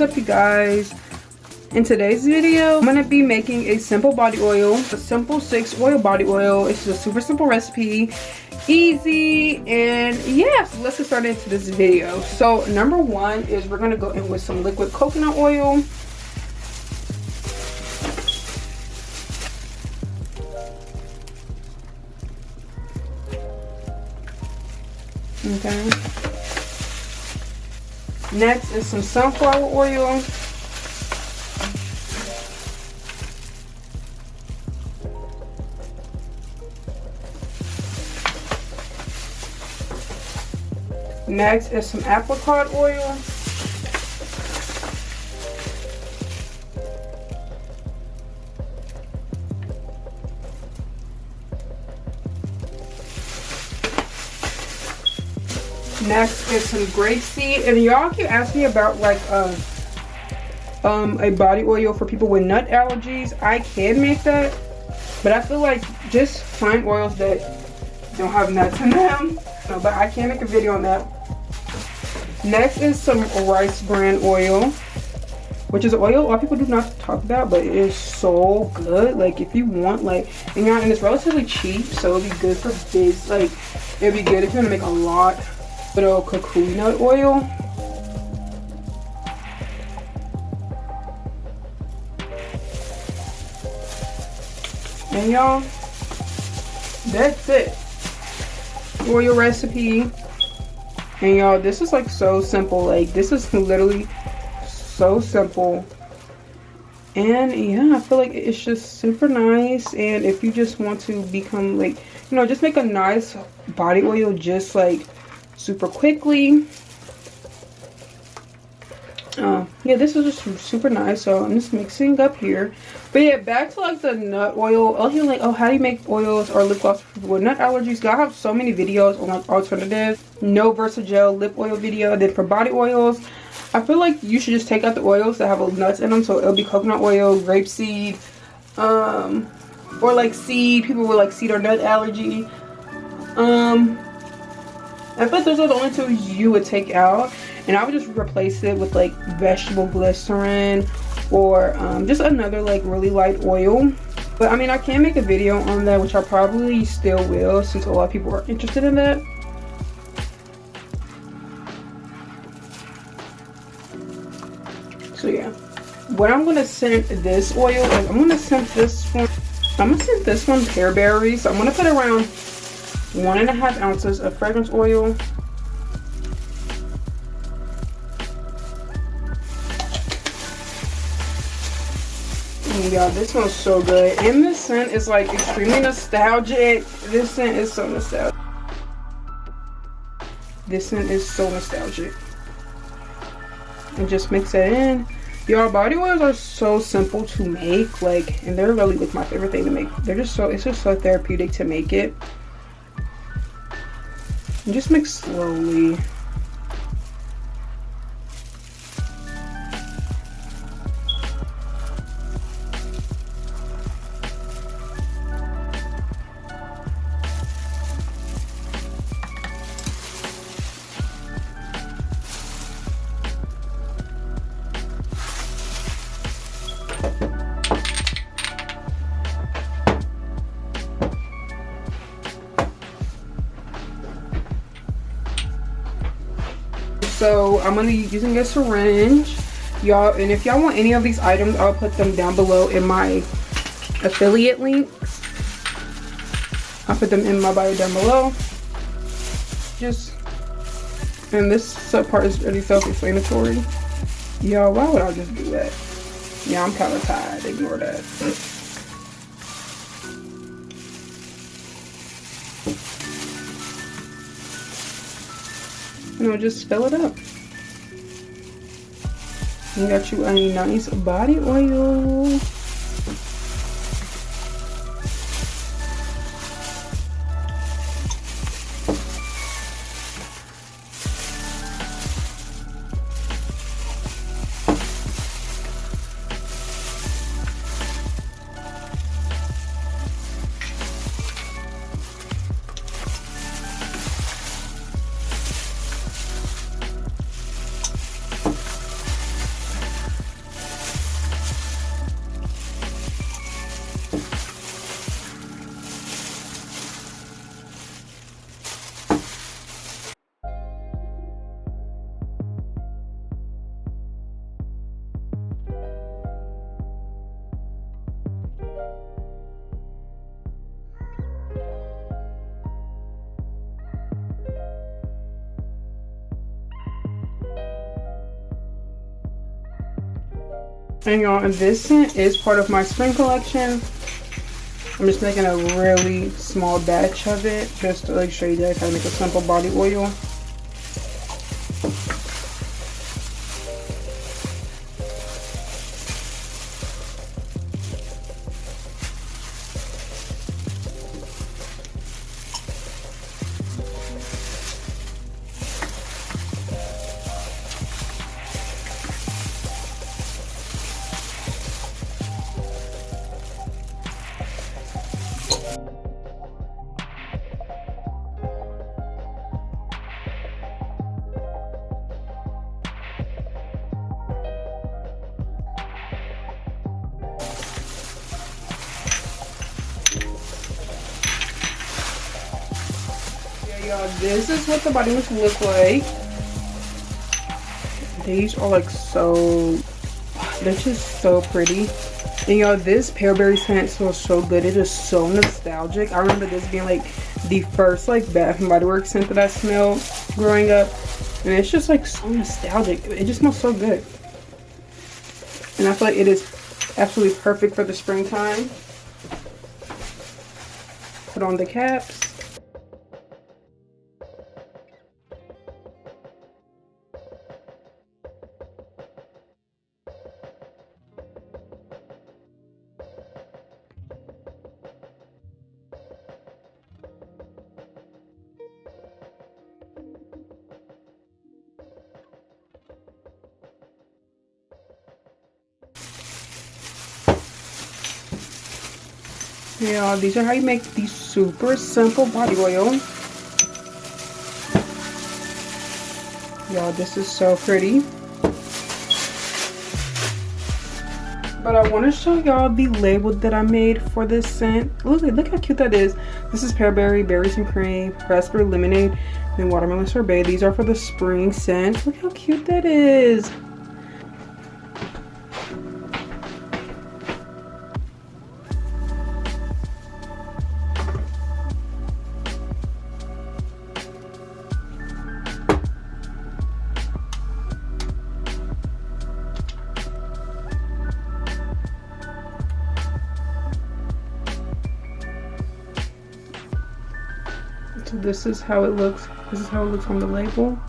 is up, you guys? In today's video, I'm gonna be making a simple body oil, a simple 6 oil body oil. It's a super simple recipe, easy, and yeah, so let's get started into this video. So number one is we're gonna go in with some liquid coconut oil. Okay. Next is some sunflower oil. Next is some apricot oil. Next is some grapeseed, and y'all keep asking me about like a body oil for people with nut allergies. I can make that, but I feel like just find oils that don't have nuts in them. No, but I can make a video on that. Next is some rice bran oil, which is an oil a lot of people do not talk about, but it is so good. Like if you want, like, and it's relatively cheap, so it'll be good for this. Like it'll be good if you're gonna make a lot. Little coconut oil. And y'all, that's it. Oil recipe. And y'all, this is like so simple. Like this is literally so simple. And yeah, I feel like it's just super nice. And if you just want to become like, you know, just make a nice body oil just like super quickly. Yeah, this is just super nice. So I'm just mixing up here. But yeah, back to like the nut oil. I'll hear like, oh, how do you make oils or lip gloss for people with nut allergies? I have so many videos on like alternatives. No Versagel lip oil video. Then for body oils, I feel like you should just take out the oils that have nuts in them. So it'll be coconut oil, grapeseed, or like seed. People with like seed or nut allergy. I feel like those are the only two you would take out, and I would just replace it with like vegetable glycerin or just another like really light oil. But I mean, I can make a video on that, which I probably still will, since a lot of people are interested in that. So yeah, what I'm gonna scent this oil is I'm gonna scent this one pear berries. So I'm gonna put around 1.5 ounces of fragrance oil. And y'all, this smells so good. And this scent is like extremely nostalgic. This scent is so nostalgic. This scent is so nostalgic. And just mix it in. Y'all, body oils are so simple to make. Like, and they're really like my favorite thing to make. It's just so therapeutic to make it. And just mix slowly. So I'm gonna be using a syringe, y'all, and if y'all want any of these items, I'll put them down below in my affiliate links. I'll put them in my bio down below. And this part is really self-explanatory. Y'all, why would I just do that? Yeah, I'm kind of tired. Ignore that. You know, just fill it up. You got you a nice body oil. And y'all, and this scent is part of my spring collection. I'm just making a really small batch of it just to like show you guys how to make a simple body oil. Y'all, this is what the body wash look like. These are like so, they're just so pretty. And y'all, this pearberry scent smells so good. It is so nostalgic. I remember this being like the first like Bath and Body Works scent that I smelled growing up, and it's just like so nostalgic. It just smells so good, and I feel like it is absolutely perfect for the springtime. Put on the caps. Yeah, these are how you make these super simple body oil. Y'all, this is so pretty. But I want to show y'all the label that I made for this scent. Look how cute that is. This is pearberry, berries and cream, raspberry lemonade, and watermelon sorbet. These are for the spring scent. Look how cute that is. So this is how it looks. This is how it looks on the label.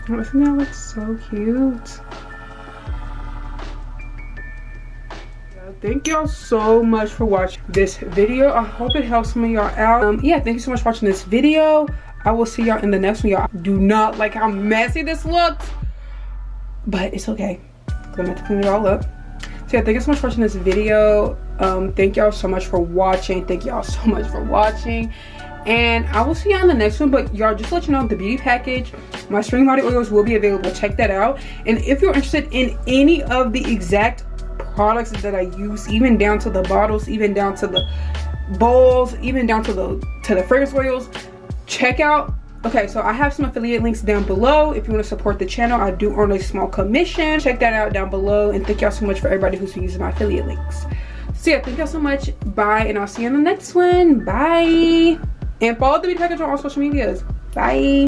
Oh, isn't that looks so cute? Thank y'all so much for watching this video. I hope it helps some of y'all out. Yeah, thank you so much for watching this video. I will see y'all in the next one. Y'all do not like how messy this looks, but it's okay. I'm gonna have to clean it all up. So yeah, thank you so much for watching this video. Thank y'all so much for watching. Thank y'all so much for watching, and I will see y'all in the next one. But y'all, just to let you know, the beauty package, my spring body oils will be available. Check that out. And if you're interested in any of the exact products that I use, even down to the bottles, even down to the bowls, even down to the fragrance oils, check out. Okay, so I have some affiliate links down below. If you want to support the channel, I do earn a small commission. Check that out down below, and thank y'all so much for everybody who's using my affiliate links. So yeah, thank y'all so much. Bye, and I'll see you in the next one. Bye. And follow the beauty package on all social medias. Bye.